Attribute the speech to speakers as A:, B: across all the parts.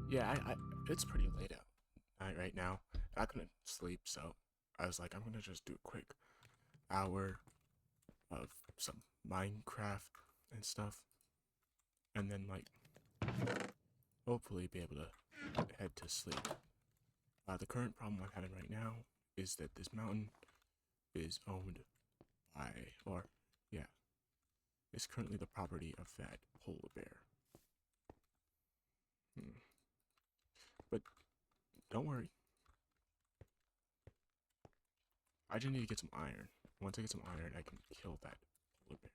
A: Yeah, it's pretty late out night right now. I couldn't sleep, so I was like, I'm gonna just do a quick hour of some Minecraft and stuff, and then like hopefully be able to head to sleep. The current problem I'm having right now is that this mountain is owned by, or yeah, is currently the property of that polar bear. Hmm. But don't worry, I just need to get some iron. Once I get some iron, I can kill that polar bear.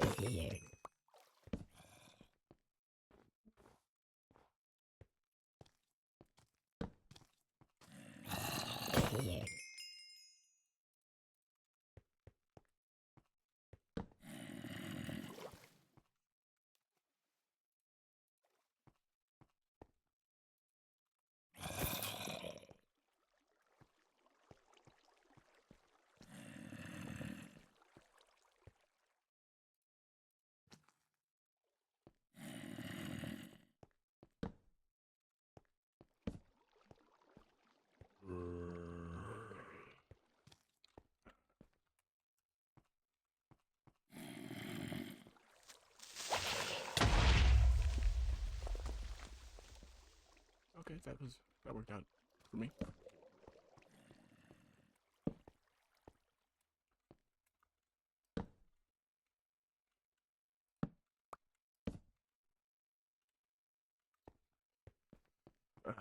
A: Okay, yeah. Okay, that worked out for me. Uh,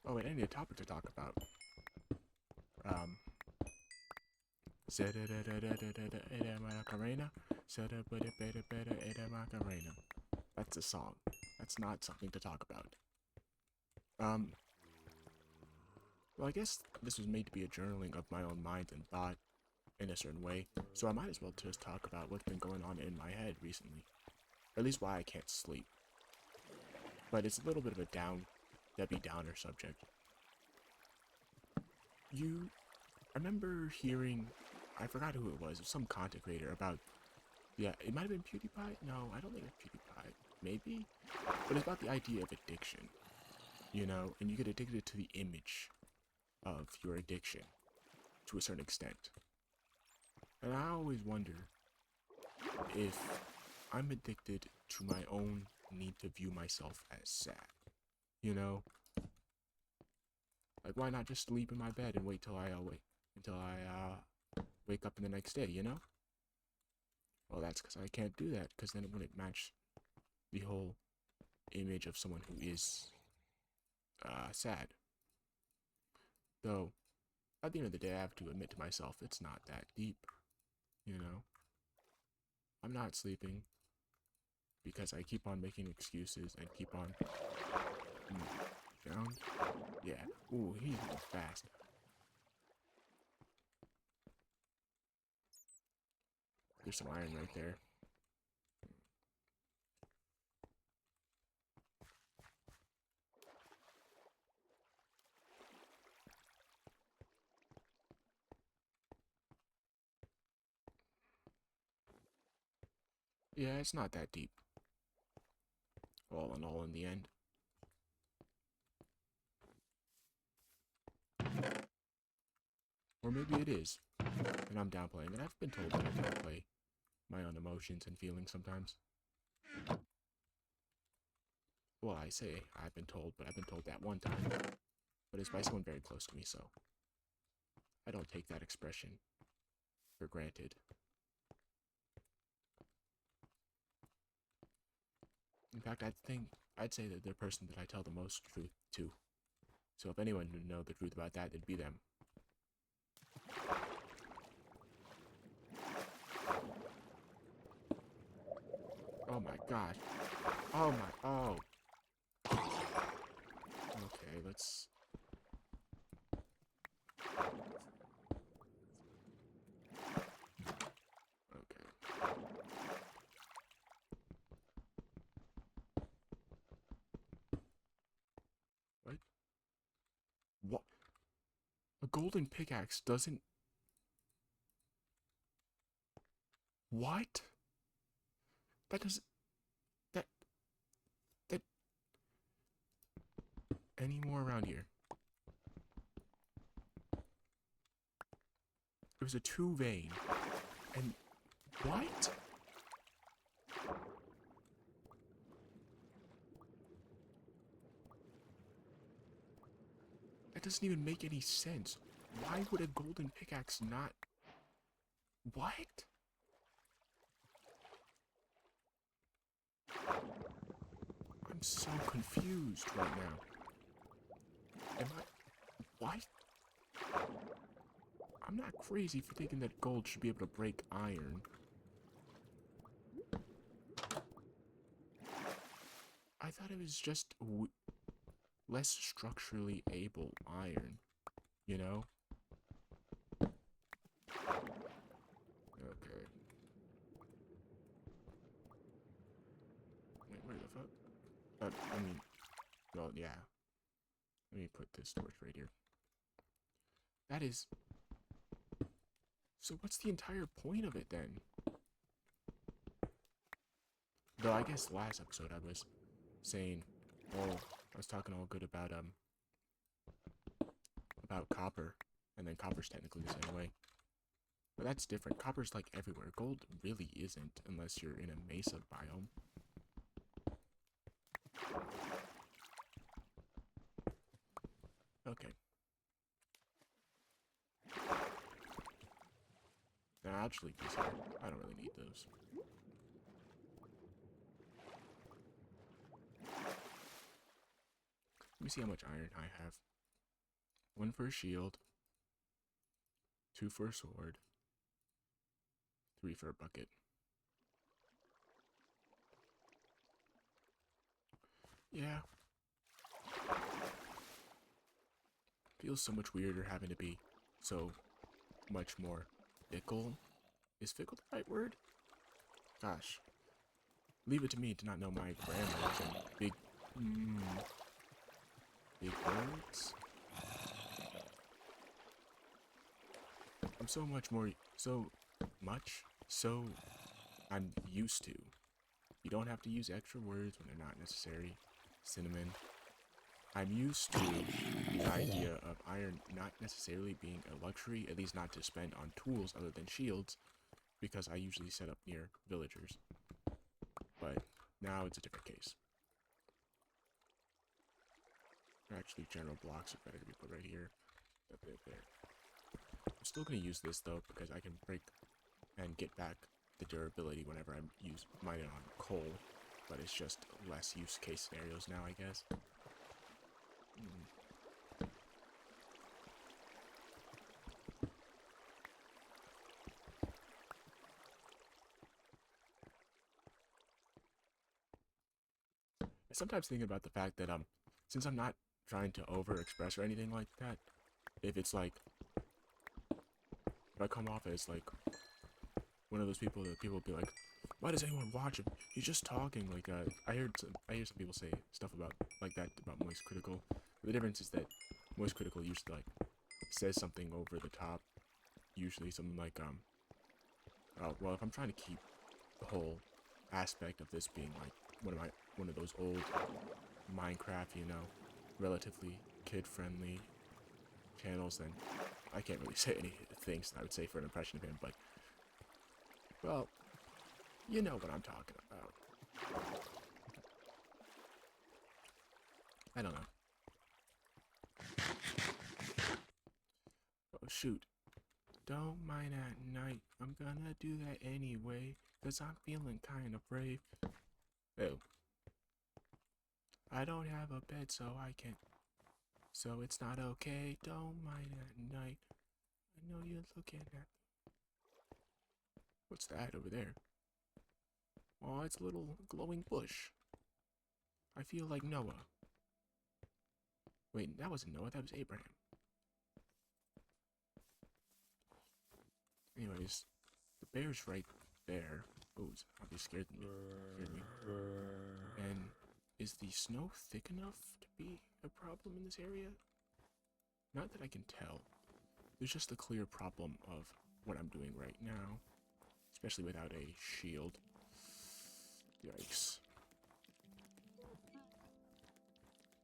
A: oh wait, I need a topic to talk about. Um, Macarena. Macarena. That's a song. That's not something to talk about. Um, well, I guess this was made to be a journaling of my own mind and thought in a certain way, so I might as well just talk about what's been going on in my head recently. Or at least why I can't sleep. But it's a little bit of a Debbie Downer subject. I remember hearing, I forgot who it was some content creator about, yeah, it might have been PewDiePie? No, I don't think it's PewDiePie. Maybe? But it's about the idea of addiction, and you get addicted to the image of your addiction to a certain extent. And I always wonder if I'm addicted to my own need to view myself as sad. You know, like why not just sleep in my bed and wait till I wake up in the next day? Well, that's because I can't do that because then it wouldn't match the whole image of someone who is sad. Though, at the end of the day, I have to admit to myself it's not that deep. You know, I'm not sleeping because I keep on making excuses and keep on down. Yeah. Ooh, he's moving fast. There's some iron right there. Yeah, it's not that deep. All in all, in the end. Or maybe it is, and I'm downplaying it. I've been told that I downplay my own emotions and feelings sometimes. Well, I say I've been told, but I've been told that one time. But it's by someone very close to me, so I don't take that expression for granted. In fact, I'd say that they're the person that I tell the most truth to. So if anyone would know the truth about that, it'd be them. Oh my god. Oh my, oh. Okay, let's... Okay. What? What? A golden pickaxe doesn't... What? That doesn't... That... That... Any more around here? It was a 2 vein. And... What? That doesn't even make any sense. Why would a golden pickaxe not... What? I'm so confused right now. Am I... What? I'm not crazy for thinking that gold should be able to break iron. I thought it was just less structurally able iron, you know? Okay. Wait, where the fuck? I mean, well, yeah. Let me put this torch right here. That is... So what's the entire point of it then? Though I guess last episode I was saying, oh, I was talking all good about copper, and then copper's technically the same way. But that's different. Copper's like everywhere. Gold really isn't unless you're in a mesa biome. Okay. Now actually, these here, I don't really need those. Let me see how much iron I have. 1 for a shield, 2 for a sword, 3 for a bucket. Yeah. Feels so much weirder having to be so much more fickle. Is fickle the right word? Gosh. Leave it to me to not know my grammar and big words. I'm I'm used to. You don't have to use extra words when they're not necessary. Cinnamon. I'm used to the idea of iron not necessarily being a luxury, at least not to spend on tools other than shields, because I usually set up near villagers. But now it's a different case. Actually, general blocks are better to be put right here. Up there. I'm still going to use this though, because I can break and get back the durability whenever I use mine on coal, but it's just less use case scenarios now, I guess. I sometimes think about the fact that since I'm not trying to overexpress or anything like that, if I come off as like one of those people that people will be like, why does anyone watch him? He's just talking. Like I hear some people say stuff about like that about Moist Critical. The difference is that Moist Critical usually like says something over the top. Usually something like well, if I'm trying to keep the whole aspect of this being like one of those old Minecraft, you know, relatively kid-friendly channels, then I can't really say any things that I would say for an impression of him, but, well, you know what I'm talking about. I don't know. Oh, shoot. Don't mine at night. I'm gonna do that anyway, 'cause I'm feeling kind of brave. Oh. I don't have a bed, so I can't. So it's not okay. Don't mind at night. I know you're looking at. What's that over there? Oh, it's a little glowing bush. I feel like Noah. Wait, that wasn't Noah, that was Abraham. Anyways, the bear's right there. Oh, I'll be scared me. And is the snow thick enough to be a problem in this area? Not that I can tell. There's just a clear problem of what I'm doing right now. Especially without a shield. Yikes.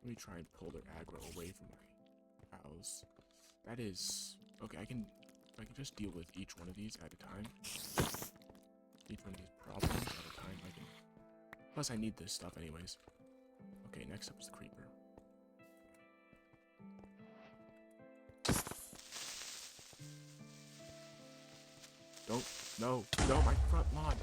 A: Let me try and pull their aggro away from my house. That is... Okay, I can just deal with each one of these at a time. Each one of these problems at a time. I can... Plus, I need this stuff anyways. Okay, next up is the creeper. Don't... No, my front lawn!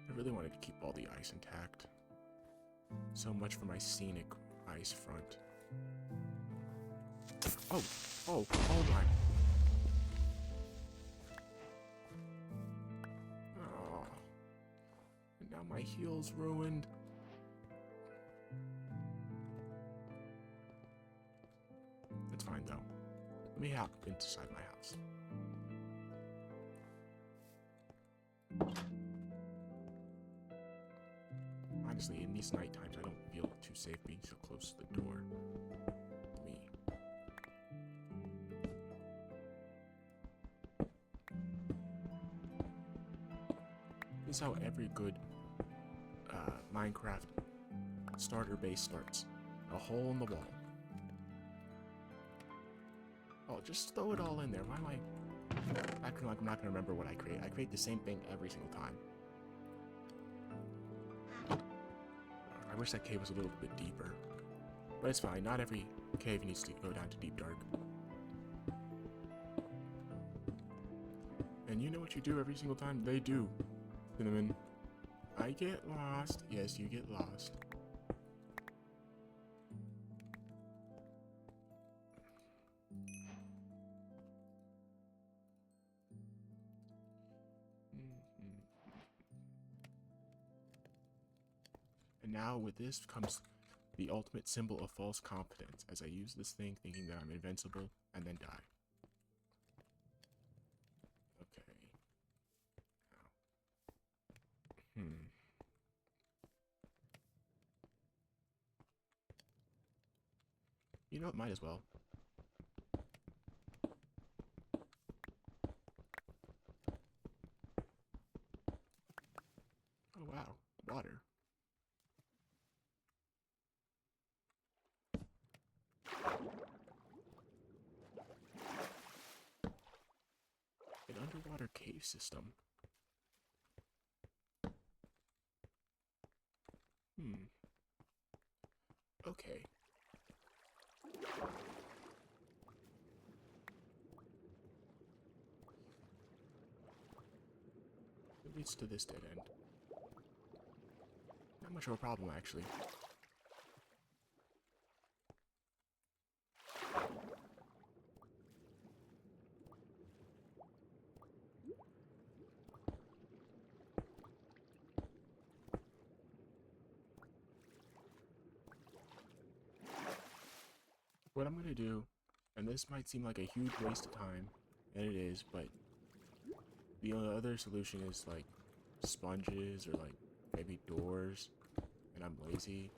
A: I really wanted to keep all the ice intact. So much for my scenic ice front. Oh my. Oh. And now my heel's ruined. It's fine though. Let me hop inside my house. Honestly, in these night times, I don't feel too safe being so close to the door. Me. This is how every good Minecraft starter base starts. A hole in the wall. Oh, just throw it all in there. Why am I acting like I'm not going to remember what I create? I create the same thing every single time. I wish that cave was a little bit deeper. But it's fine. Not every cave needs to go down to deep dark. And you know what you do every single time? They do. Cinnamon. I get lost. Yes, you get lost. And now with this comes the ultimate symbol of false confidence, as I use this thing thinking that I'm invincible and then die. Okay. Now. You know what, might as well. Oh wow, water. An underwater cave system. Okay. It leads to this dead end. Not much of a problem, actually. What I'm gonna do, and this might seem like a huge waste of time, and it is, but the other solution is like sponges or like maybe doors, and I'm lazy.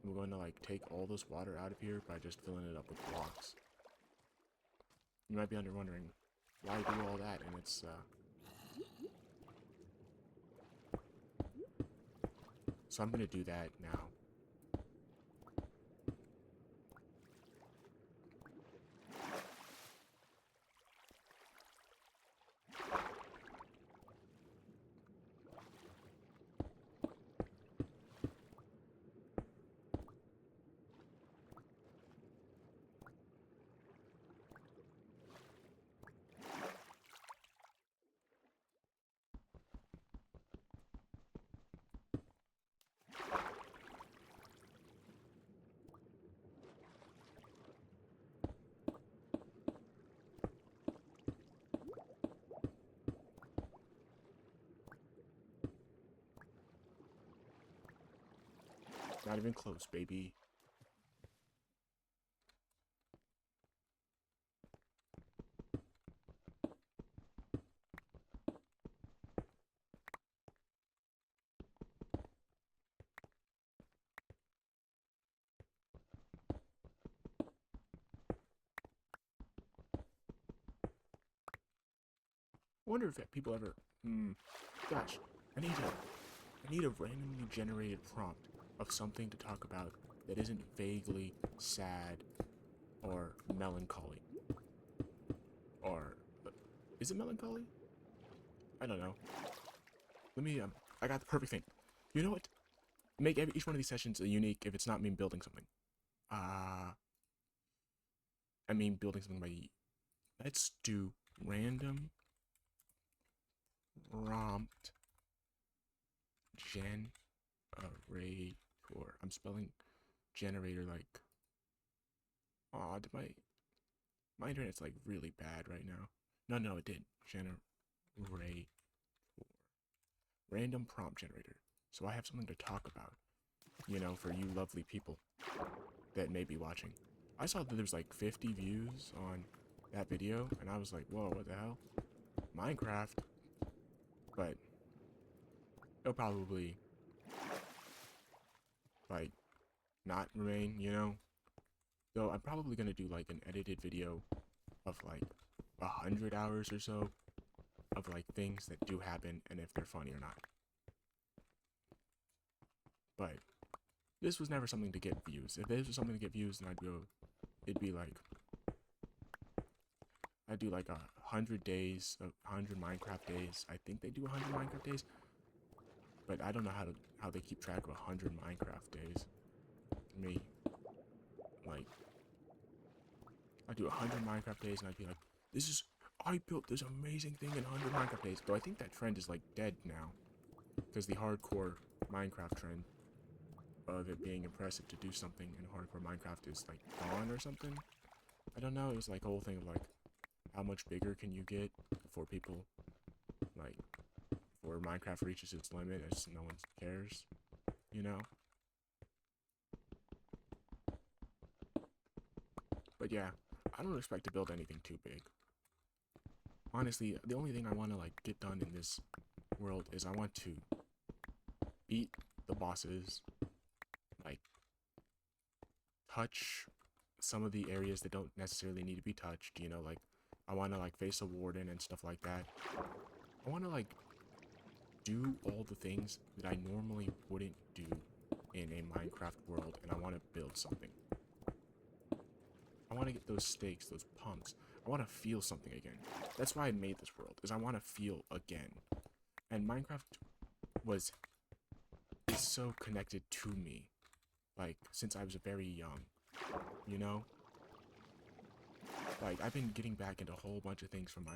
A: I'm going to like take all this water out of here by just filling it up with blocks. You might be wondering, why do all that? And it's so I'm gonna do that now. Not even close, baby. I wonder if people ever. Gosh, I need a randomly generated prompt of something to talk about that isn't vaguely sad or melancholy. Or is it melancholy? I don't know. Let me. I got the perfect thing. You know what? Make each one of these sessions a unique if it's not me building something. I mean building something by. Let's do random prompt generator. I'm spelling generator like. Aw, did my internet's like really bad right now. No, it did. Generator. Random prompt generator. So I have something to talk about. You know, for you lovely people that may be watching. I saw that there's like 50 views on that video, and I was like, whoa, what the hell? Minecraft. But it'll probably like not remain, you know? Though I'm probably gonna do like an edited video of like 100 hours or so of like things that do happen and if they're funny or not. But this was never something to get views. If this was something to get views, then it'd be like, I'd do like 100 days, 100 Minecraft days. I think they do 100 Minecraft days, but I don't know how they keep track of 100 Minecraft days. Me, like, I'd do 100 Minecraft days, and I'd be like, I built this amazing thing in 100 Minecraft days. Though I think that trend is like dead now, because the hardcore Minecraft trend of it being impressive to do something in hardcore Minecraft is like gone or something. I don't know. It was like a whole thing of like, how much bigger can you get before people, like, before Minecraft reaches its limit, as no one cares, you know? But yeah, I don't expect to build anything too big. Honestly, the only thing I want to like get done in this world is I want to beat the bosses, like touch some of the areas that don't necessarily need to be touched, you know, like I want to like face a warden and stuff like that. I want to like do all the things that I normally wouldn't do in a Minecraft world, and I want to build something. I want to get those stakes, those pumps. I want to feel something again. That's why I made this world, is I want to feel again. And Minecraft is so connected to me, like, since I was very young, you know? Like, I've been getting back into a whole bunch of things from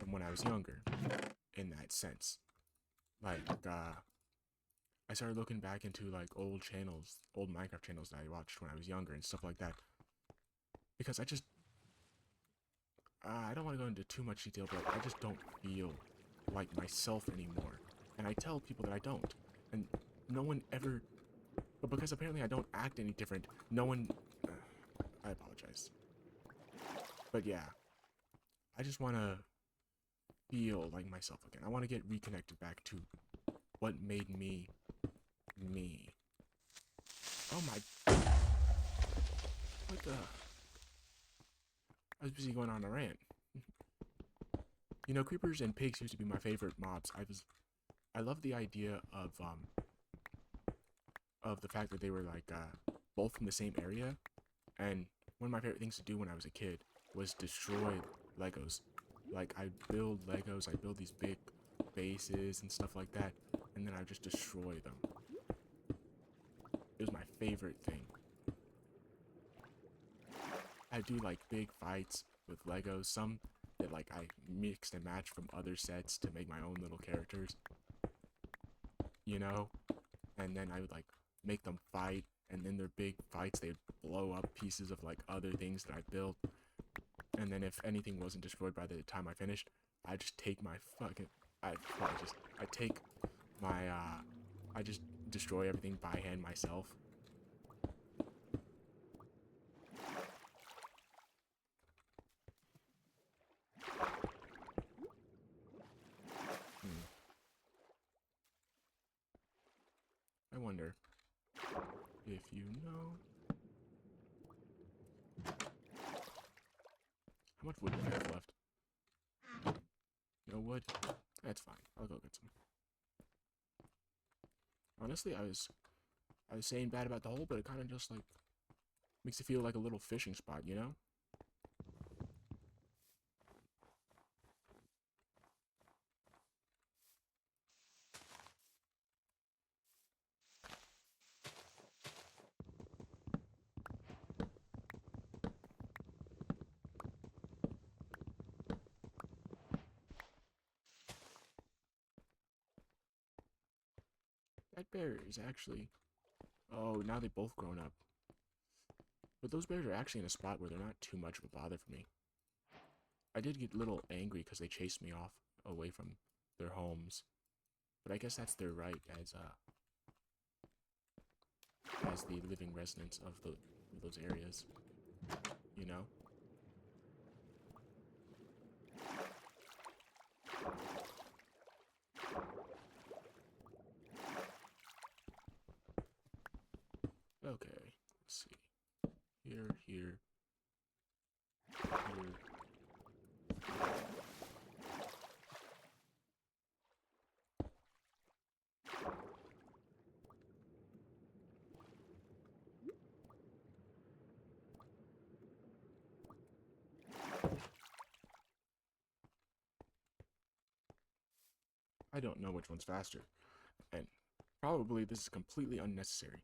A: from when I was younger, in that sense. Like, I started looking back into, like, old Minecraft channels that I watched when I was younger and stuff like that. Because I don't want to go into too much detail, but I just don't feel like myself anymore. And I tell people that I don't. And no one ever... But because apparently I don't act any different, no one... I apologize. But yeah. I just want to feel like myself again. I want to get reconnected back to what made me... me. Oh my... What the... I was busy going on a rant. You know, creepers and pigs used to be my favorite mobs. I love the idea of the fact that they were like both from the same area. And one of my favorite things to do when I was a kid was destroy Legos. Like I build Legos, I build these big bases and stuff like that, and then I just destroy them. It was my favorite thing. I do like big fights with Legos, some that like I mixed and matched from other sets to make my own little characters, you know? And then I would like make them fight, and then their big fights, they'd blow up pieces of like other things that I built. And then if anything wasn't destroyed by the time I finished, I just take my fucking, I take my, I just destroy everything by hand myself. I wonder if you know. How much wood do I have left? No wood? That's fine. I'll go get some. Honestly, I was saying bad about the hole, but it kind of just like makes it feel like a little fishing spot, you know? That bear is actually... Oh, now they've both grown up. But those bears are actually in a spot where they're not too much of a bother for me. I did get a little angry because they chased me off away from their homes. But I guess that's their right as the living residents of those areas. You know? Okay, let's see. Here, here, here. I don't know which one's faster, and probably this is completely unnecessary.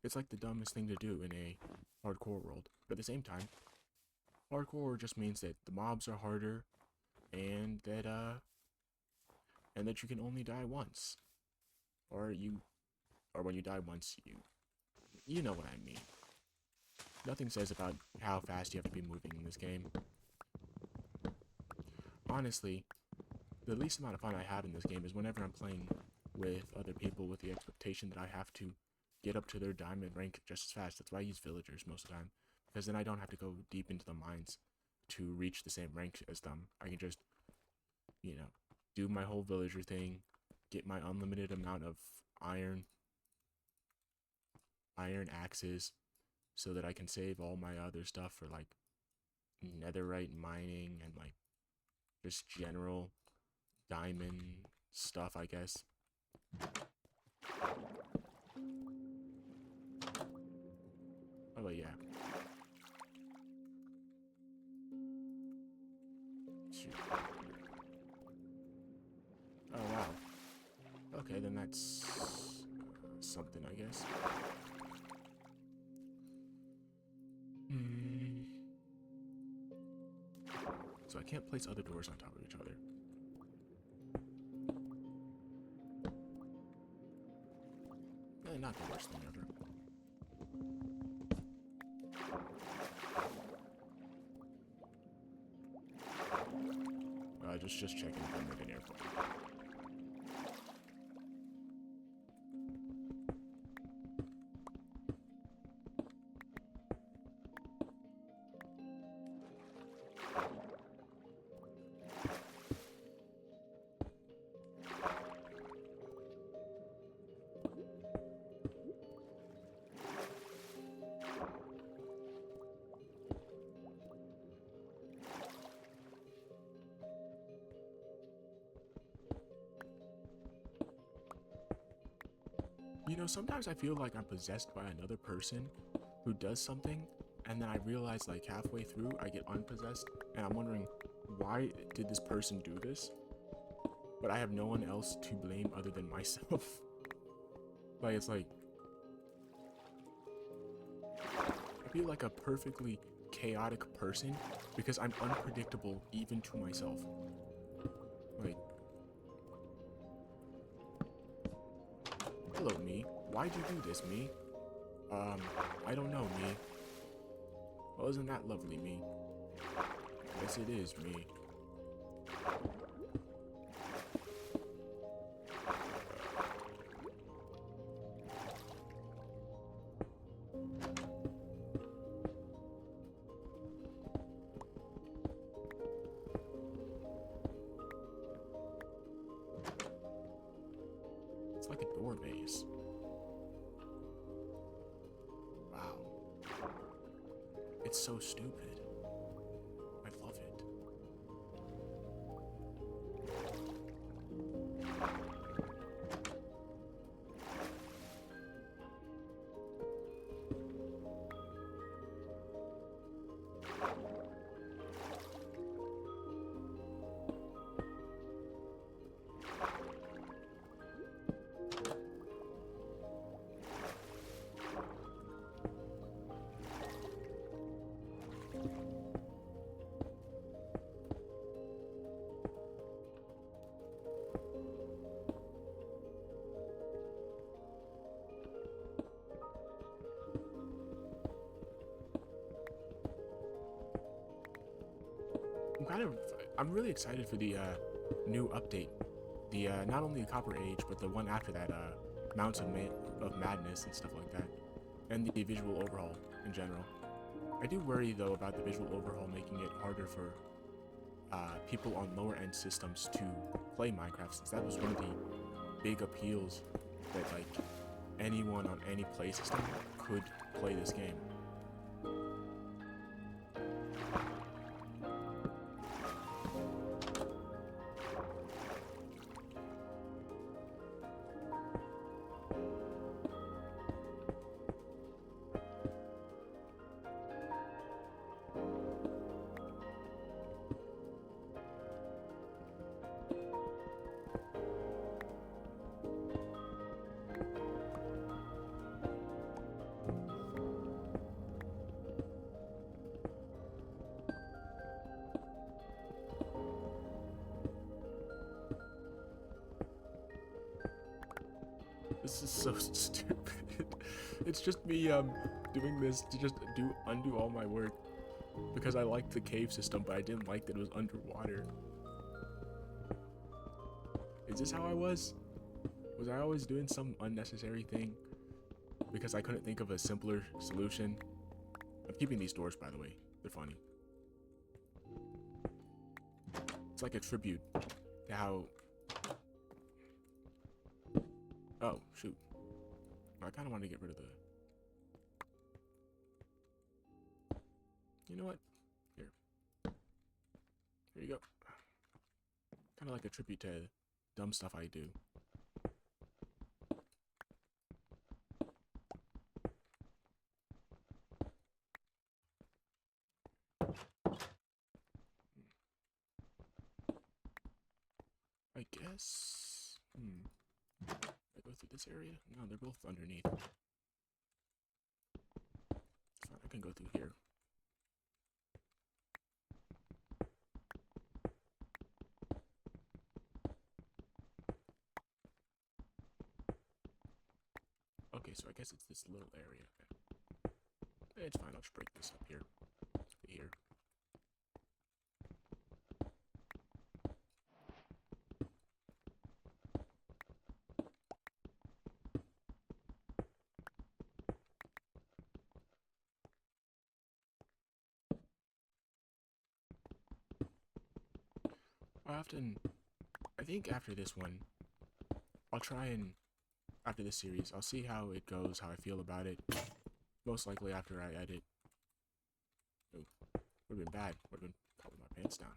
A: It's like the dumbest thing to do in a hardcore world, but at the same time, hardcore just means that the mobs are harder, and that you can only die once, or when you die once, you know what I mean. Nothing says about how fast you have to be moving in this game. Honestly, the least amount of fun I have in this game is whenever I'm playing with other people with the expectation that I have to get up to their diamond rank just as fast. That's why I use villagers most of the time, because then I don't have to go deep into the mines to reach the same rank as them. I can just, you know, do my whole villager thing, get my unlimited amount of iron axes, so that I can save all my other stuff for like netherite mining and like just general diamond stuff, I guess. Oh, but yeah. Shoot. Oh, wow. Okay, then that's something, I guess. So I can't place other doors on top of each other. Not the worst thing ever. Just checking if I'm at an airport. You know, sometimes I feel like I'm possessed by another person who does something, and then I realize like halfway through I get unpossessed, and I'm wondering, why did this person do this? But I have no one else to blame other than myself. Like, it's like, I feel like a perfectly chaotic person because I'm unpredictable even to myself. Like, hello, me. Why'd you do this, me? I don't know, me. Well, isn't that lovely, me? Yes, it is, me. It's so stupid. I love it. I'm really excited for the new update. The not only the Copper Age, but the one after that, Mounts of Madness and stuff like that, and the visual overhaul in general. I do worry though about the visual overhaul making it harder for people on lower end systems to play Minecraft, since that was one of the big appeals that like anyone on any play system could play this game. This is so stupid. It's just me doing this to just undo all my work because I liked the cave system, but I didn't like that it was underwater. Is this how I was? Was I always doing some unnecessary thing because I couldn't think of a simpler solution? I'm keeping these doors, by the way. They're funny. It's like a tribute to how... Oh, shoot. I kind of want to get rid of the... You know what? Here. Here you go. Kind of like a tribute to dumb stuff I do. I guess... I go through this area? No, they're both underneath. It's fine, I can go through here. Okay, so I guess it's this little area. It's fine, I'll just break this up here. Here. I think after this one, I'll try and, after this series, I'll see how it goes, how I feel about it. Most likely after I edit. Ooh, would've been bad. Would've been pulling my pants down.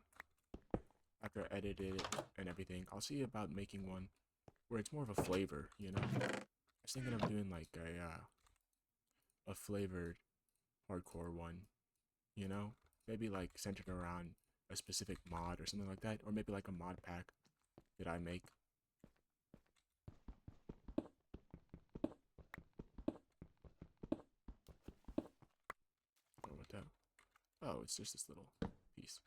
A: After I edited it and everything, I'll see about making one where it's more of a flavor, you know? I was thinking of doing like a flavored hardcore one, you know? Maybe like centered around a specific mod or something like that, or maybe like a mod pack that I make. Oh, what the? Oh, it's just this little piece.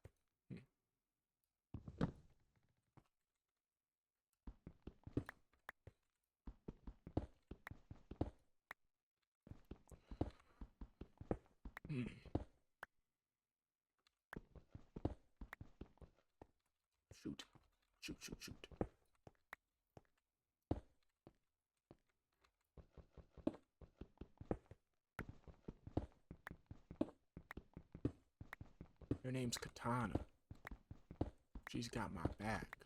A: Shoot. Shoot, shoot, shoot. Her name's Katana. She's got my back.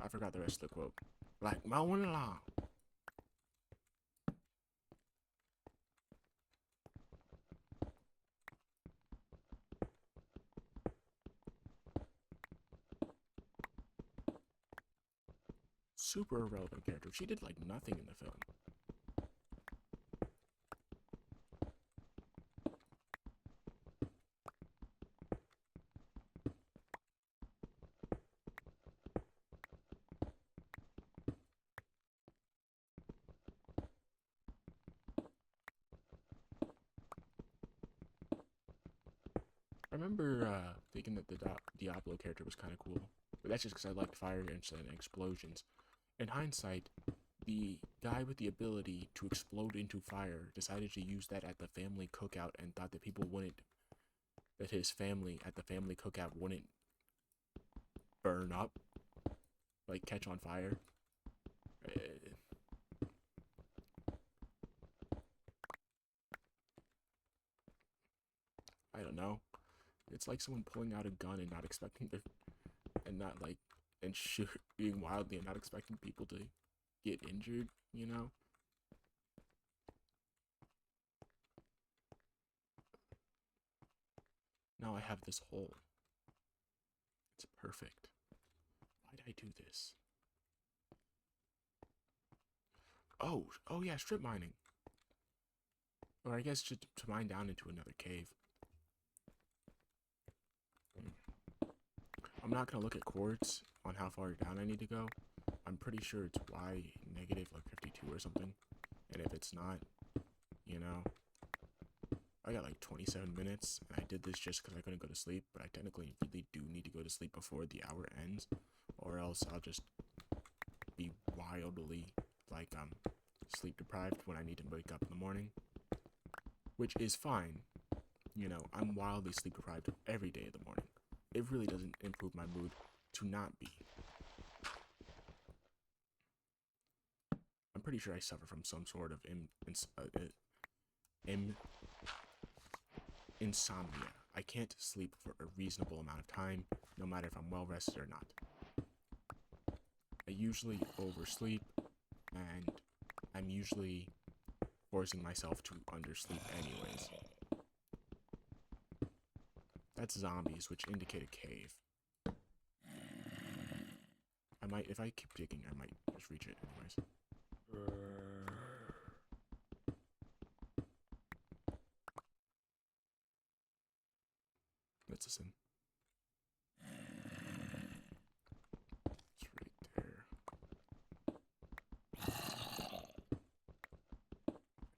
A: I forgot the rest of the quote. Like mowing along. super irrelevant character. She did like nothing in the film. I remember thinking that the Diablo character was kind of cool, but that's just because I liked fire and explosions. In hindsight, the guy with the ability to explode into fire decided to use that at the family cookout and thought that that his family at the family cookout wouldn't burn up, like catch on fire. I don't know. It's like someone pulling out a gun and not expecting to, and not like, and shooting wildly and not expecting people to get injured, you know? Now I have this hole. It's perfect. Why did I do this? Oh yeah, strip mining. Or I guess just to mine down into another cave. I'm not gonna look at quartz on how far down I need to go. I'm pretty sure it's y negative like 52 or something. And if it's not, you know, I got like 27 minutes, and I did this just because I couldn't go to sleep, but I technically really do need to go to sleep before the hour ends, or else I'll just be wildly, like, sleep deprived when I need to wake up in the morning, which is fine. You know, I'm wildly sleep deprived every day of the morning. It really doesn't improve my mood to not be. I'm pretty sure I suffer from some sort of insomnia. I can't sleep for a reasonable amount of time, no matter if I'm well rested or not. I usually oversleep, and I'm usually forcing myself to undersleep anyways. That's zombies, which indicate a cave. If I keep digging, I might just reach it anyways. Let's listen. It's right there. I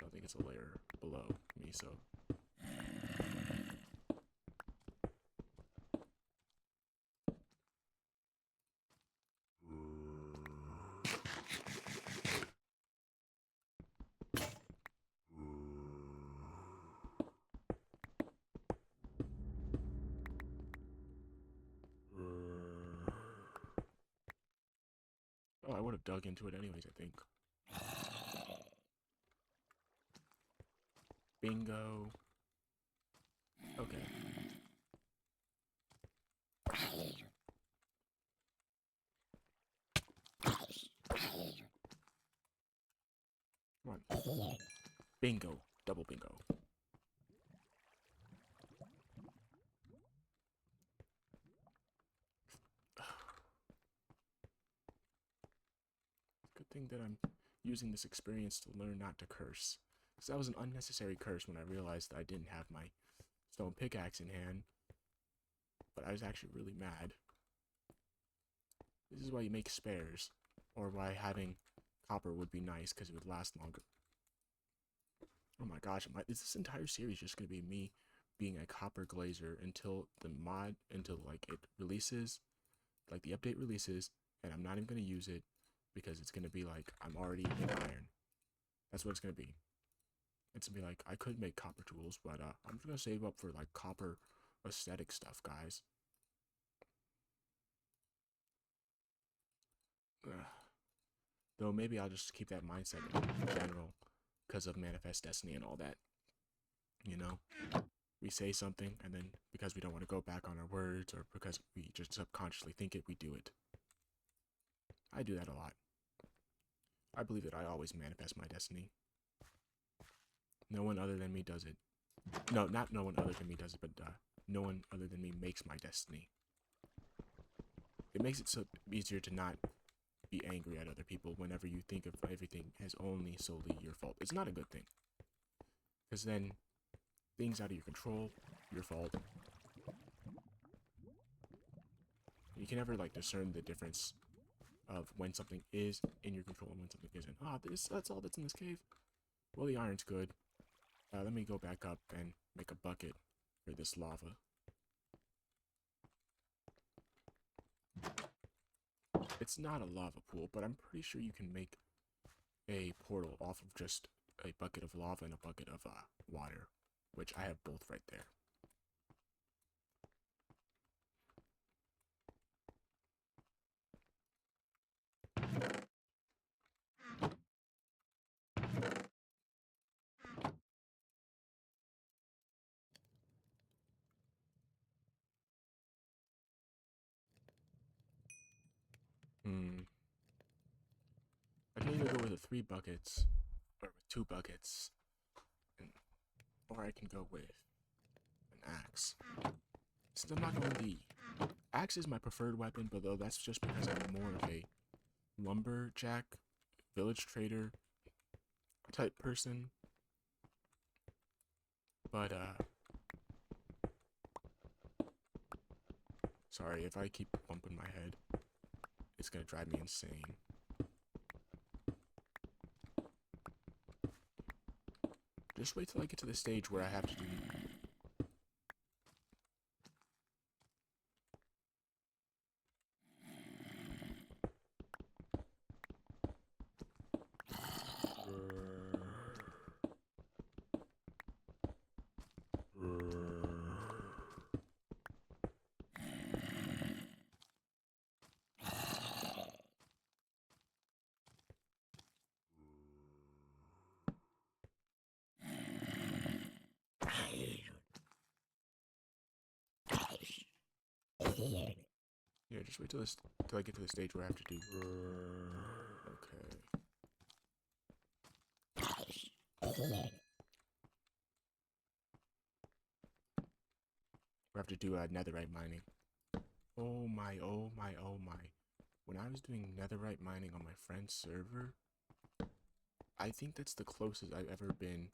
A: don't think it's a layer below me, so. Oh, I would have dug into it anyways, I think. Bingo. Okay. Come on. Bingo. Double bingo. Good thing that I'm using this experience to learn not to curse. Because that was an unnecessary curse when I realized that I didn't have my stone pickaxe in hand. But I was actually really mad. This is why you make spares. Or why having copper would be nice, because it would last longer. Oh my gosh, is this entire series just going to be me being a copper glazer until like it releases, like the update releases, and I'm not even going to use it because it's going to be like I'm already in iron. That's what it's going to be. It's going to be like I could make copper tools, but I'm just going to save up for like copper aesthetic stuff, guys. Ugh. Though maybe I'll just keep that mindset in general because of Manifest Destiny and all that. You know? We say something, and then because we don't want to go back on our words, or because we just subconsciously think it, we do it. I do that a lot. I believe that I always manifest my destiny. No one other than me does it. No, not no one other than me does it, but no one other than me makes my destiny. It makes it so easier to not be angry at other people whenever you think of everything as only solely your fault. It's not a good thing. Because then things out of your control, your fault. You can never like discern the difference of when something is in your control and when something isn't. Ah, that's all that's in this cave. Well, the iron's good. Let me go back up and make a bucket for this lava. It's not a lava pool, but I'm pretty sure you can make a portal off of just a bucket of lava and a bucket of water, which I have both right there. I can either go with the 3 buckets, or with 2 buckets, or I can go with an axe. Since I'm not going the axe is my preferred weapon, but though that's just because I'm more of a lumberjack, village trader type person. But sorry if I keep bumping my head. It's gonna drive me insane. Just wait till I get to the stage where I have to do... Yeah, just wait till I get to the stage where I have to do... Okay. We have to do netherite mining. Oh my, oh my, oh my. When I was doing netherite mining on my friend's server, I think that's the closest I've ever been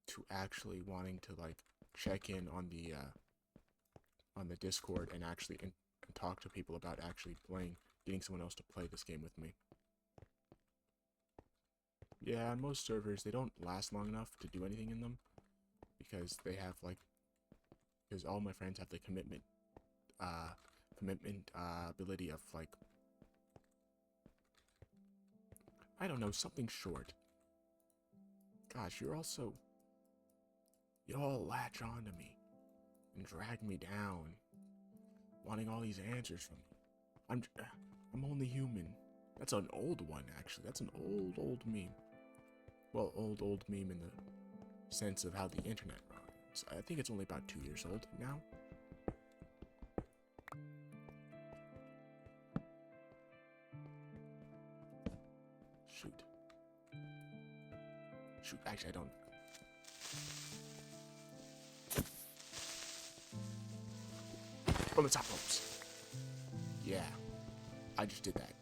A: to actually wanting to like check in on the Discord and actually and talk to people about actually getting someone else to play this game with me. Yeah, on most servers, they don't last long enough to do anything in them because they have like, because all my friends have the commitment ability of like, I don't know, something short. Gosh, y'all latch on to me and drag me down, wanting all these answers from me. I'm only human. That's an old one, actually. That's an old meme. Well, old meme in the sense of how the internet runs. I think it's only about 2 years old now. Shoot, actually I don't. From the top ropes. Yeah, I just did that.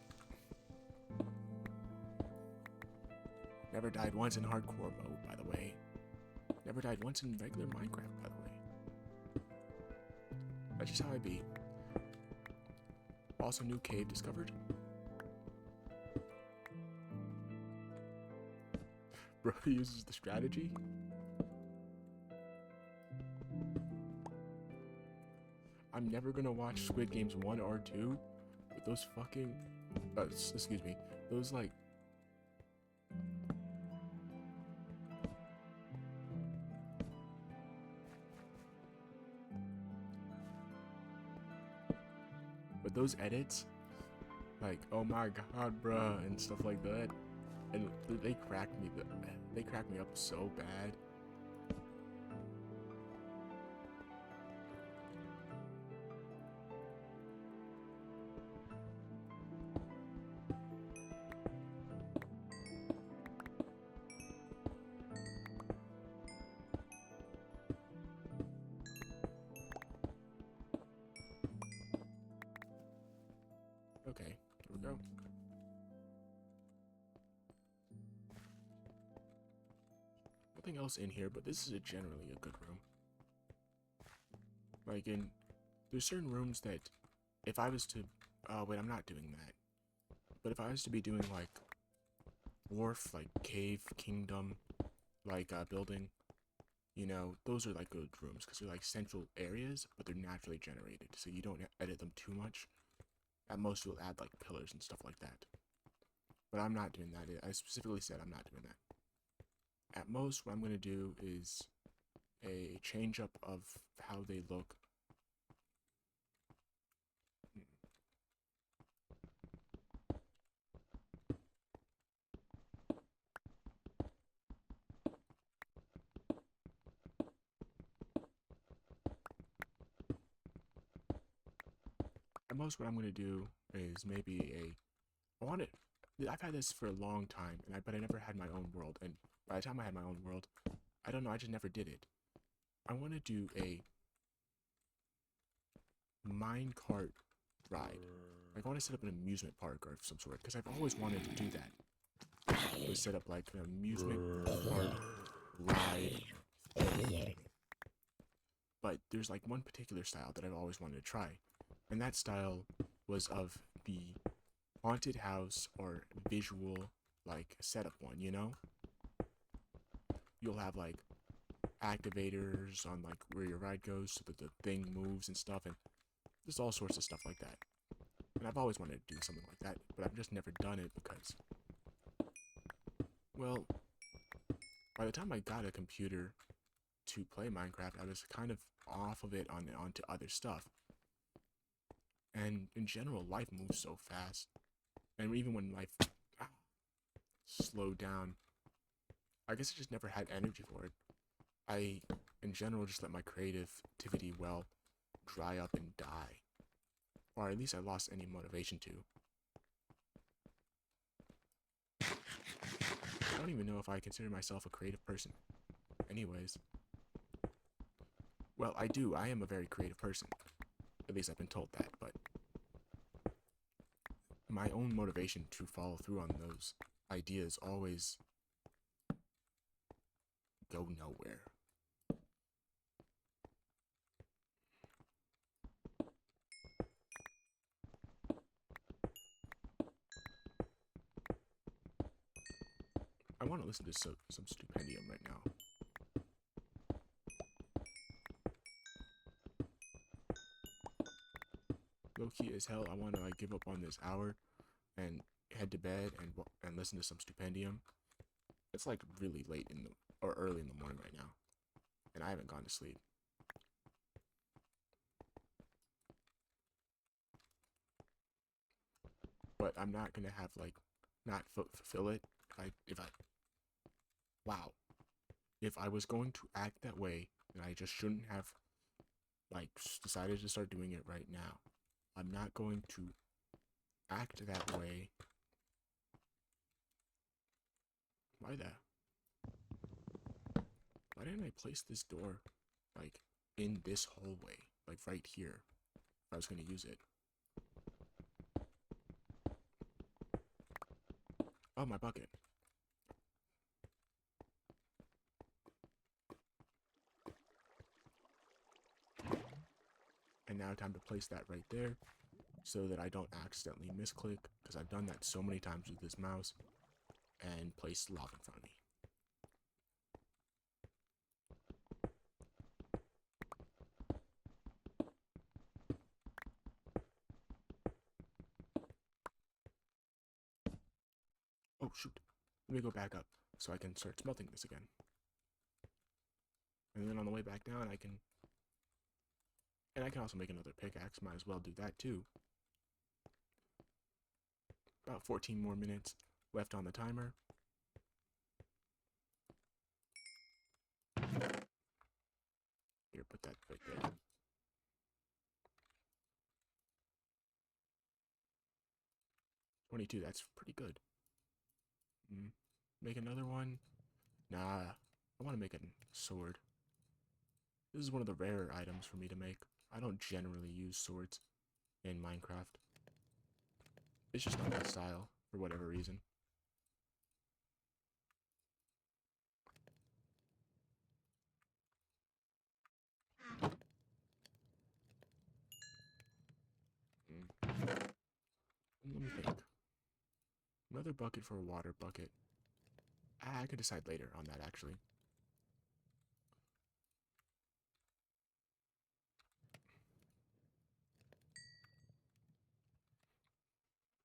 A: Never died once in hardcore mode, by the way. Never died once in regular Minecraft, by the way. That's just how I be. Also, new cave discovered. Bro uses the strategy. I'm never gonna watch Squid Games 1 or 2 with those fucking, excuse me, those like, but those edits, like, oh my god, bruh, and stuff like that, and they crack me up so bad. Okay, here we go. nothing else in here, but this is generally a good room. Like there's certain rooms that if I was to, oh wait, I'm not doing that. But if I was to be doing like wharf, like cave, kingdom, like building, you know, those are like good rooms because they're like central areas, but they're naturally generated, so you don't edit them too much. At most, you'll add like pillars and stuff like that. But I'm not doing that. I specifically said I'm not doing that. At most, what I'm going to do is a change up of how they look. At most, what I'm going to do is maybe I want it. I've had this for a long time, but I never had my own world. And by the time I had my own world, I don't know, I just never did it. I want to do a minecart ride. Like, I want to set up an amusement park or some sort, because I've always wanted to do that. To set up like an amusement park ride thing. But there's like one particular style that I've always wanted to try, and that style was of the haunted house or visual like setup one, you know? You'll have like activators on like where your ride goes so that the thing moves and stuff, and there's all sorts of stuff like that. And I've always wanted to do something like that, but I've just never done it because, well, by the time I got a computer to play Minecraft, I was kind of off of it onto other stuff. And in general, life moves so fast. And even when life slowed down, I guess I just never had energy for it. I, in general, just let my creativity, well, dry up and die. Or at least I lost any motivation to. I don't even know if I consider myself a creative person. Anyways. Well, I do. I am a very creative person. At least I've been told that, but my own motivation to follow through on those ideas always go nowhere. I want to listen to some Stupendium right now. Low key as hell, I want to like give up on this hour and head to bed and listen to some Stupendium. It's like really late in the or early in the morning right now, and I haven't gone to sleep. But I'm not gonna have like not fulfill it if I wow, if I was going to act that way, then I just shouldn't have like decided to start doing it right now. I'm not going to act that way. Why that? Why didn't I place this door like in this hallway, like right here, if I was going to use it? Oh, my bucket. And now time to place that right there so that I don't accidentally misclick, because I've done that so many times with this mouse, and place lava in front of me. Oh shoot, let me go back up so I can start smelting this again. And then on the way back down I can also make another pickaxe, might as well do that too. About 14 more minutes left on the timer. Here, put that right there. 22, that's pretty good. Make another one? Nah, I want to make a sword. This is one of the rarer items for me to make. I don't generally use swords in Minecraft. It's just not my style, for whatever reason. another bucket for a water bucket. I could decide later on that, actually.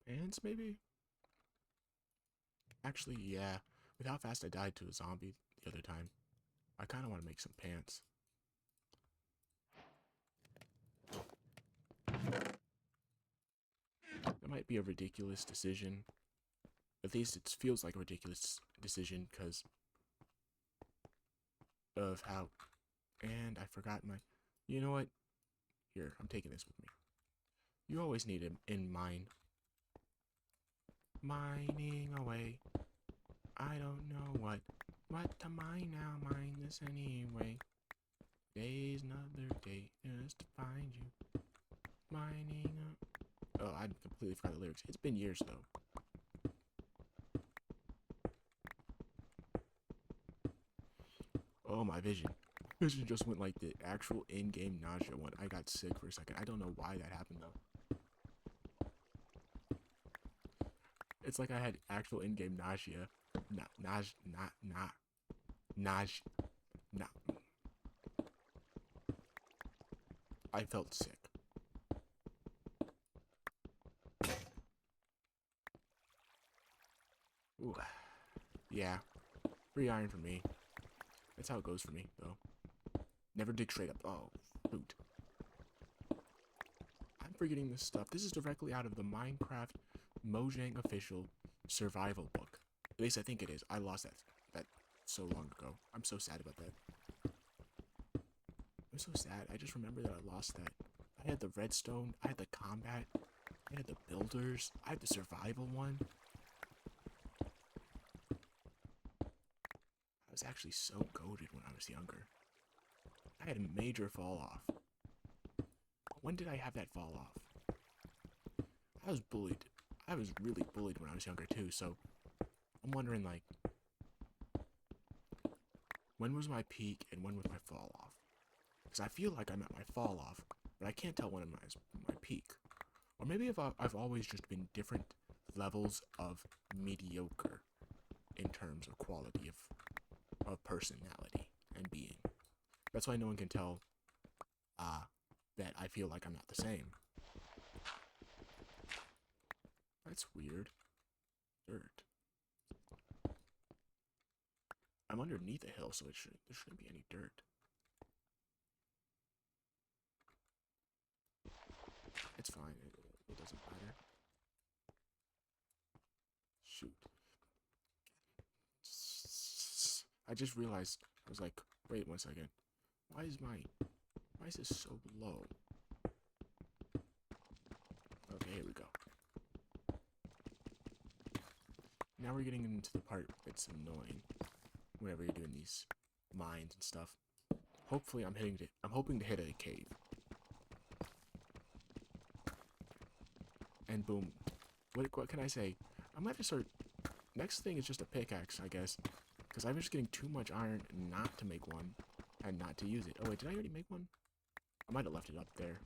A: Pants, maybe? Actually, yeah. With how fast I died to a zombie the other time, I kind of want to make some pants. That might be a ridiculous decision. At least it feels like a ridiculous decision because of how... And I forgot my... You know what? Here, I'm taking this with me. You always need it in mind. Mining away. I don't know what to mine now. Mine this anyway. Day's another day just to find you. Mining up. Oh, I completely forgot the lyrics. It's been years though. Oh, my vision. Vision just went like the actual in-game nausea one. I got sick for a second. I don't know why that happened though. It's like I had actual in-game nausea. I felt sick. Ooh. Yeah. Free iron for me. That's how it goes for me, though. Never dig straight up. Oh, shoot. I'm forgetting this stuff. This is directly out of the Minecraft Mojang official survival book. At least I think it is. I lost that so long ago. I'm so sad about that. I'm so sad. I just remember that I lost that. I had the redstone. I had the combat. I had the builders. I had the survival one. I was actually so goated when I was younger. I had a major fall off. When did I have that fall off? I was bullied. I was really bullied when I was younger too, so I'm wondering like, when was my peak and when was my fall off? Because I feel like I'm at my fall off, but I can't tell when I'm at my peak. Or maybe if I've always just been different levels of mediocre in terms of quality of personality and being. That's why no one can tell that I feel like I'm not the same. That's weird. Dirt. I'm underneath a hill, so there shouldn't be any dirt. It's fine. It doesn't matter. Shoot. I just realized, I was like, wait 1 second. Why is this so low? Okay, here we go. Now we're getting into the part that's annoying whenever you're doing these mines and stuff. Hopefully I'm hoping to hit a cave. And boom. What can I say? I might just start... Next thing is just a pickaxe, I guess. Because I'm just getting too much iron not to make one. And not to use it. Oh wait, did I already make one? I might have left it up there.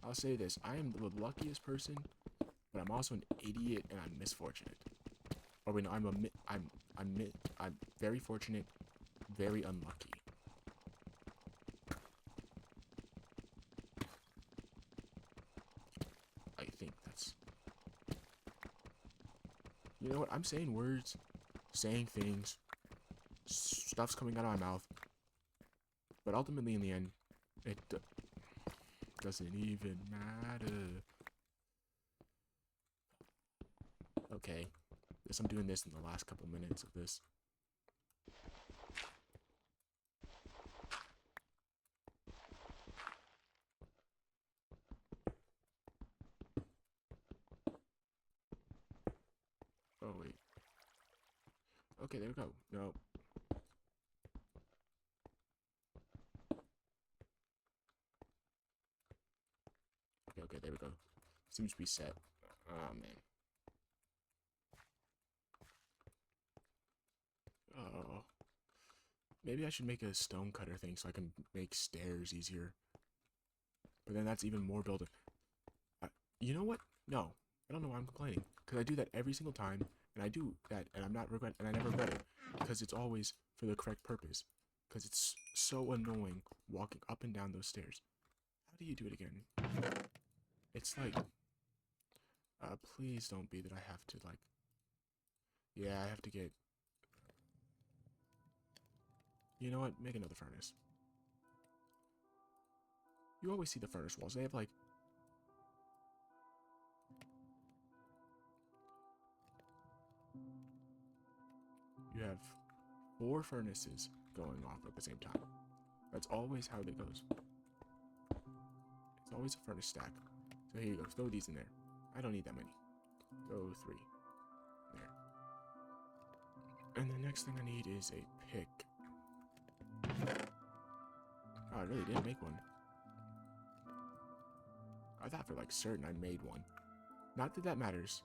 A: I'll say this. I am the luckiest person, but I'm also an idiot and I'm misfortunate. Or wait, no, I'm very fortunate, very unlucky. I think that's... You know what? I'm saying words, saying things, stuff's coming out of my mouth, but ultimately in the end, it doesn't even matter. Okay, guess I'm doing this in the last couple minutes of this. Oh wait. Okay, there we go. No. Okay, there we go. Seems to be set. Oh man. Oh. Maybe I should make a stone cutter thing so I can make stairs easier. But then that's even more building. You know what? No, I don't know why I'm complaining. Because I do that every single time, and I do that, and I never regret it, because it's always for the correct purpose. Because it's so annoying walking up and down those stairs. How do you do it again? It's like, please don't be that I have to like, yeah, I have to get. You know what? Make another furnace. You always see the furnace walls. They have like. You have 4 furnaces going off at the same time. That's always how it goes. It's always a furnace stack. So here you go. Throw these in there. I don't need that many. Throw 3. There. And the next thing I need is a pick. Oh, I really didn't make one. I thought for like certain I made one. Not that that matters.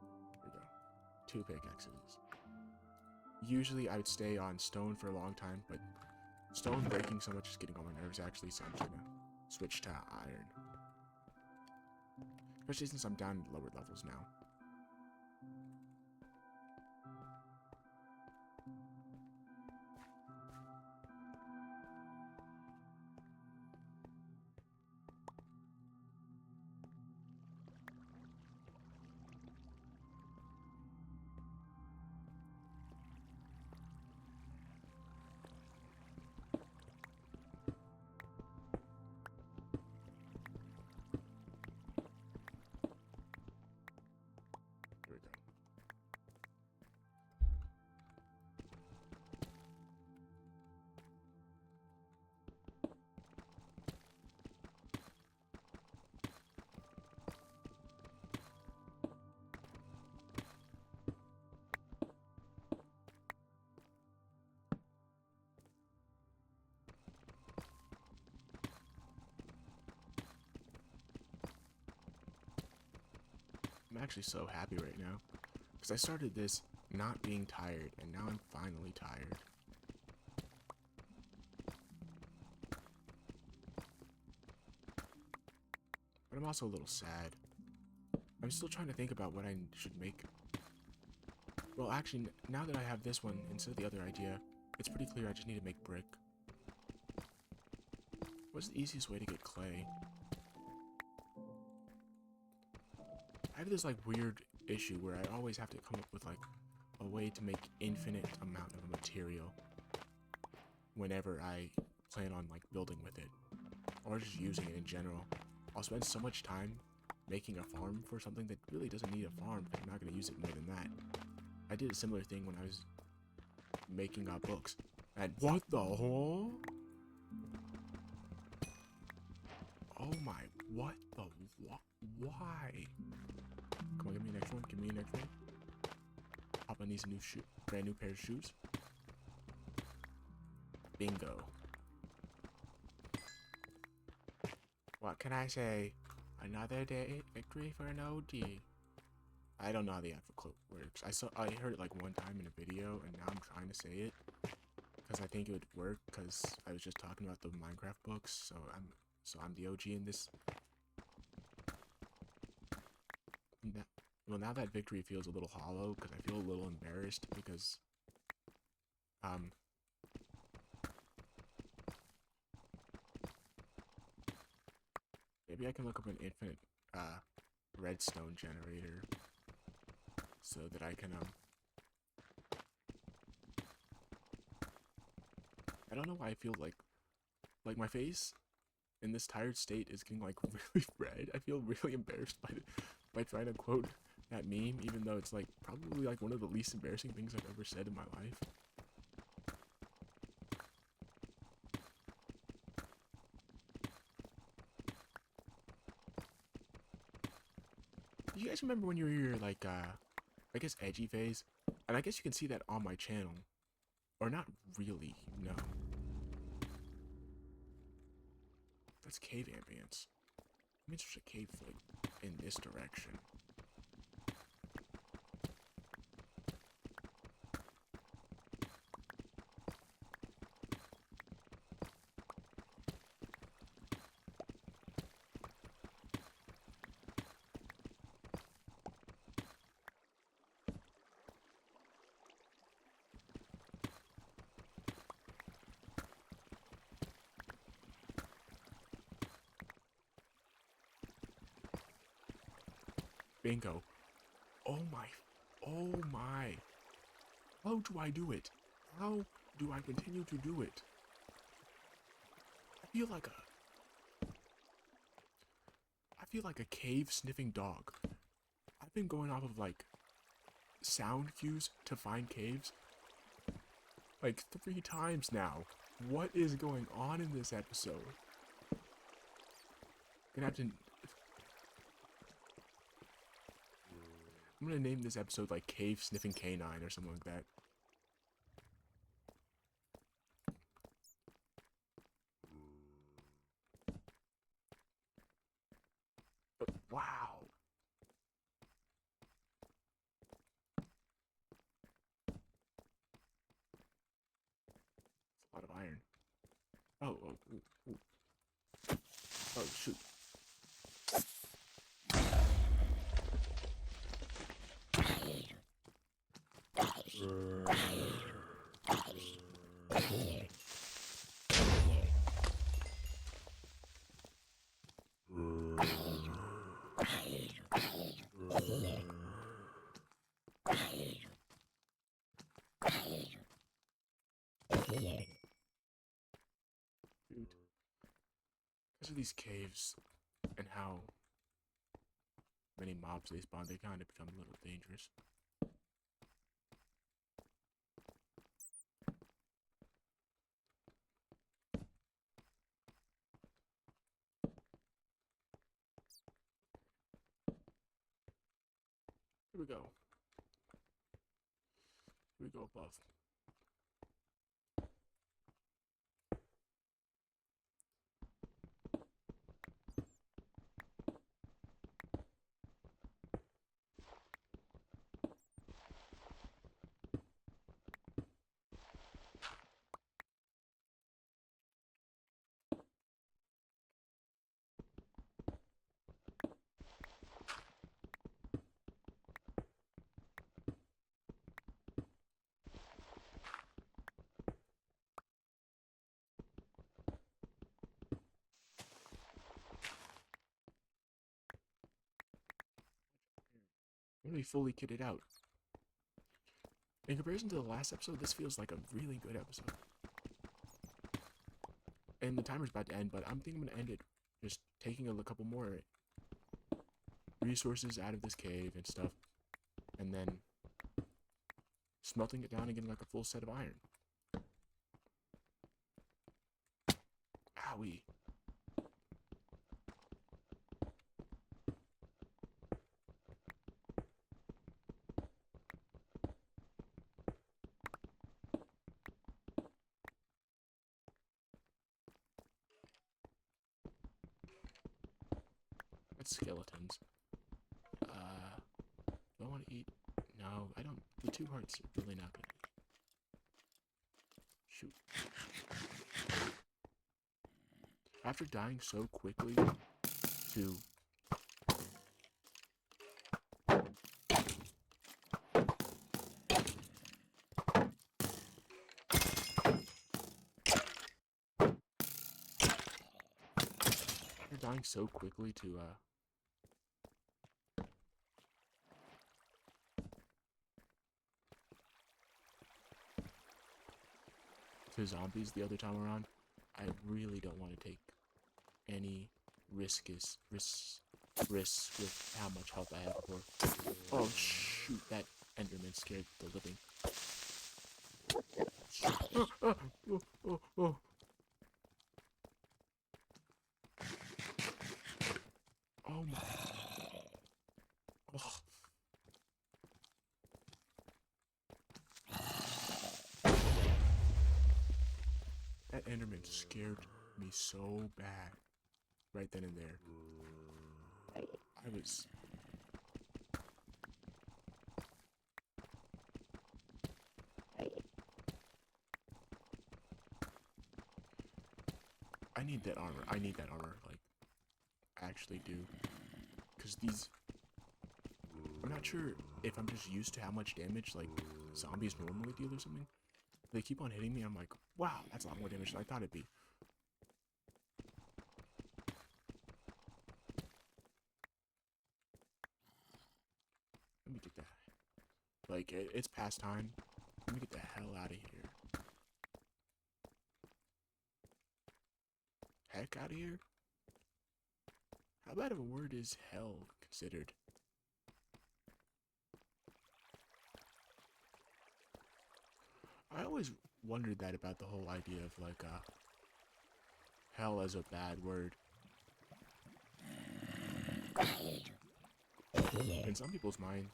A: Here we go. 2 pickaxes. Usually I would stay on stone for a long time, but stone breaking so much is getting on my nerves actually, so I'm just gonna switch to iron. Especially since I'm down in lower levels now. Here we go. I'm actually so happy right now. Because I started this not being tired, and now I'm finally tired. But I'm also a little sad. I'm still trying to think about what I should make. Well, actually, now that I have this one instead of the other idea, it's pretty clear I just need to make brick. What's the easiest way to get clay? I have this like weird issue where I always have to come up with like a way to make infinite amount of material whenever I plan on like building with it or just using it in general. I'll spend so much time making a farm for something that really doesn't need a farm because I'm not going to use it more than that. I did a similar thing when I was making books. And what the hell? Oh my, what the why? Come on, give me an next one, give me a next one. Papa needs a new shoe, brand new pair of shoes. Bingo. What can I say? Another day victory for an OD. I don't know how the actual quote works. I heard it like one time in a video, and now I'm trying to say it because I think it would work. Because I was just talking about the Minecraft books, so I'm the OG in this. Well, now that victory feels a little hollow because I feel a little embarrassed because maybe I can look up an infinite redstone generator so that I can I don't know why I feel like my face in this tired state is getting like really red. I feel really embarrassed by trying to quote that meme, even though it's like probably like one of the least embarrassing things I've ever said in my life. Do you guys remember when you were your like I guess edgy phase? And I guess you can see that on my channel. Or not really, no. That's cave ambience. I mean, there's a cave like in this direction. Bingo. Oh my. Oh my. How do I do it? How do I continue to do it? I feel like a cave sniffing dog. I've been going off of like sound cues to find caves like 3 times now. What is going on in this episode? I'm gonna name this episode like Cave Sniffing Canine or something like that. But wow. It's a lot of iron. Oh, shoot. Dude. Because of these caves and how many mobs they spawn, they kind of become a little dangerous. Here we go. Here we go above. Really fully kitted out. In comparison to the last episode, this feels like a really good episode. And the timer's about to end, but I'm thinking I'm gonna end it just taking a couple more resources out of this cave and stuff, and then smelting it down and getting like a full set of iron. Owie. That's skeletons. Do I want to eat? No, I don't. The 2 hearts are really not good. Shoot. After dying so quickly to to zombies the other time around, I really don't want to take any risks with how much health I have before. Oh shoot, that Enderman scared the living. Oh. Oh my. Oh. That Enderman scared me so bad. Right then and there. I need that armor. Like, actually do. Because these... I'm not sure if I'm just used to how much damage, like, zombies normally deal or something. They keep on hitting me, I'm like, wow, that's a lot more damage than I thought it'd be. Let me get that. Like, it's past time. Let me get the hell out of here. Heck out of here? How bad of a word is hell considered? I always wondered that about the whole idea of, like, hell as a bad word. In some people's mind,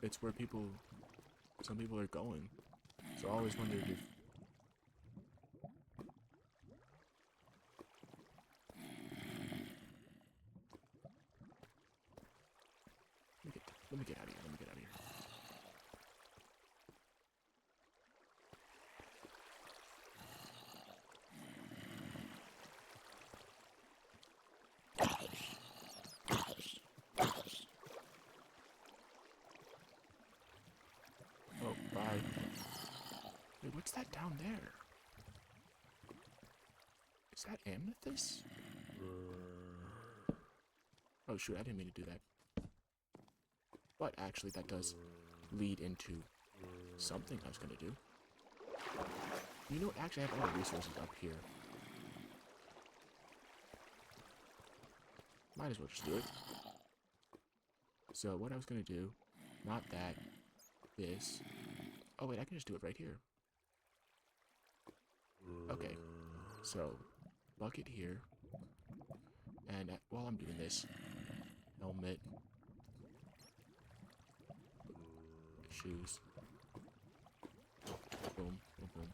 A: it's where some people are going. So I always wondered if... Let me get out of here, let me get out of here. Oh, bye. Wait, what's that down there? Is that amethyst? Oh shoot, I didn't mean to do that. But actually, that does lead into something I was gonna do. You know what? Actually, I have all the resources up here. Might as well just do it. So what I was gonna do, not that, this. Oh wait, I can just do it right here. Okay, so bucket here, and while I'm doing this, helmet, shoes, boom, boom, boom.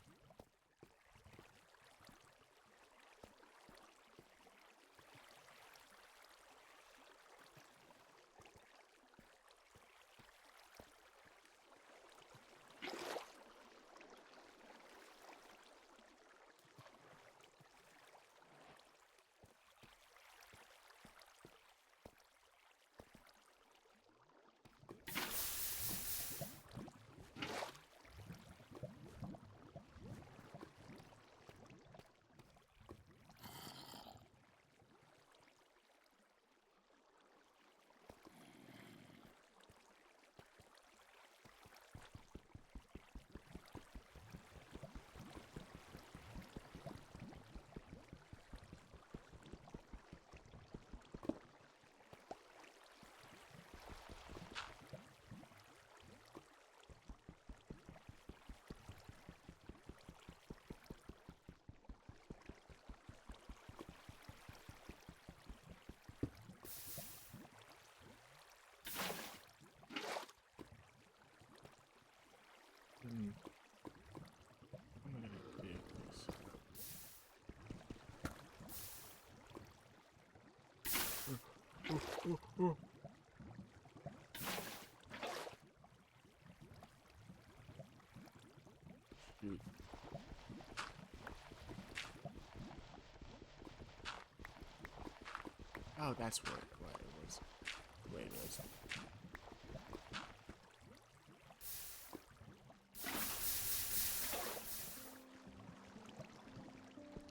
A: I'm gonna dig this. Oh. Shoot. Oh, that's what it was. The way it was.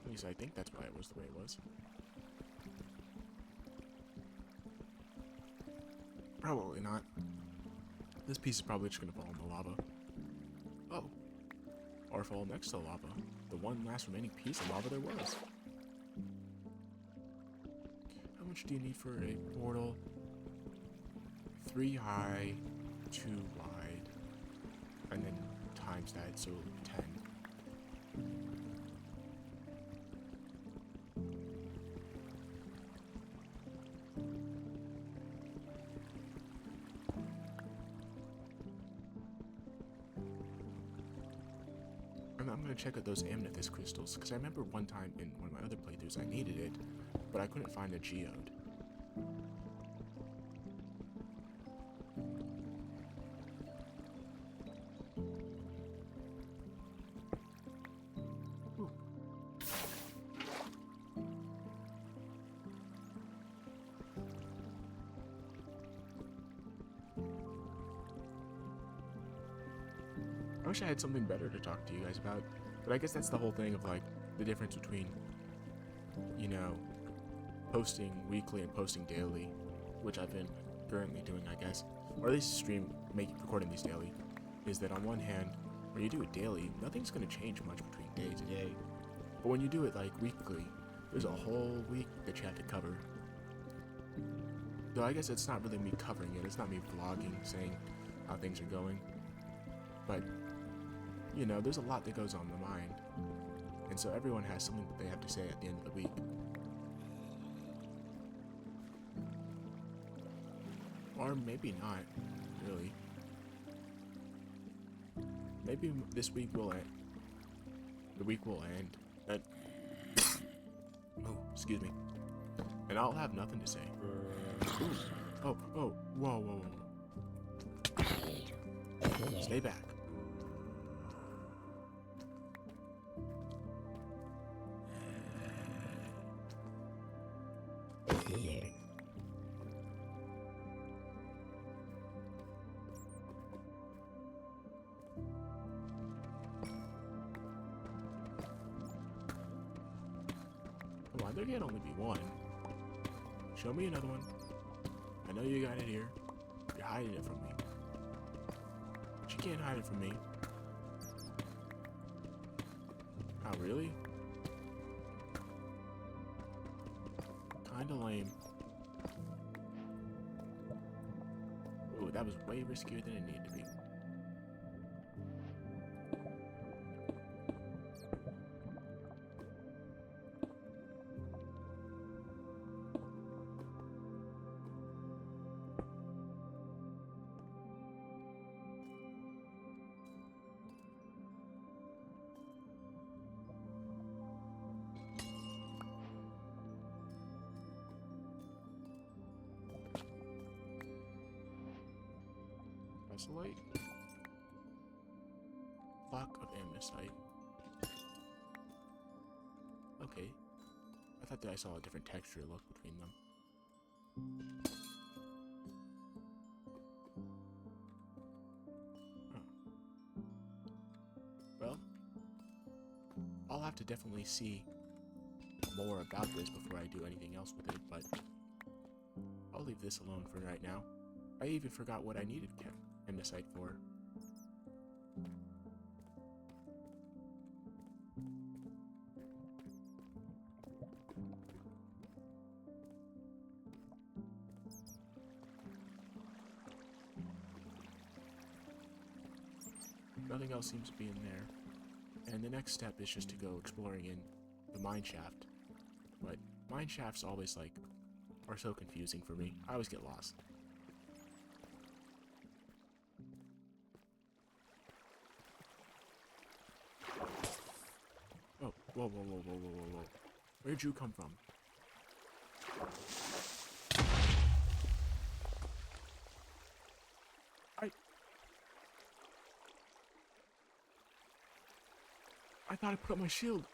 A: At least I think that's why it was the way it was. Probably not. This piece is probably just gonna fall in the lava. Oh. Or fall next to the lava. The one last remaining piece of lava there was. How much do you need for a portal? 3 high, 2 wide, and then times that, so 10. I'm gonna check out those amethyst crystals, because I remember one time in one of my other playthroughs I needed it, but I couldn't find a geode. Ooh. I wish I had something better to talk to you guys about, but I guess that's the whole thing of, like, the difference between, you know, posting weekly and posting daily, which I've been currently doing, I guess, or at least recording these daily, is that on one hand, when you do it daily, nothing's gonna change much between day to day. But when you do it like weekly, there's a whole week that you have to cover. So I guess it's not really me covering it, it's not me vlogging, saying how things are going. But, you know, there's a lot that goes on the mind. And so everyone has something that they have to say at the end of the week. Or maybe not, really. Maybe this week will end. The week will end. And oh, excuse me. And I'll have nothing to say. Ooh. Oh, whoa. Stay back. Come on, there can only be one. Show me another one. I know you got it here. You're hiding it from me. But you can't hide it from me. Oh, really? Kinda lame. Ooh, that was way riskier than it needed to be. Isolate. Block of amosite. Okay. I thought that I saw a different texture look between them. Huh. Well, I'll have to definitely see more about this before I do anything else with it, but I'll leave this alone for right now. I even forgot what I needed andesite for. Nothing else seems to be in there. And the next step is just to go exploring in the mine shaft. But mine shafts always are so confusing for me. I always get lost. Oh, whoa. Where'd you come from? I thought I put up my shield.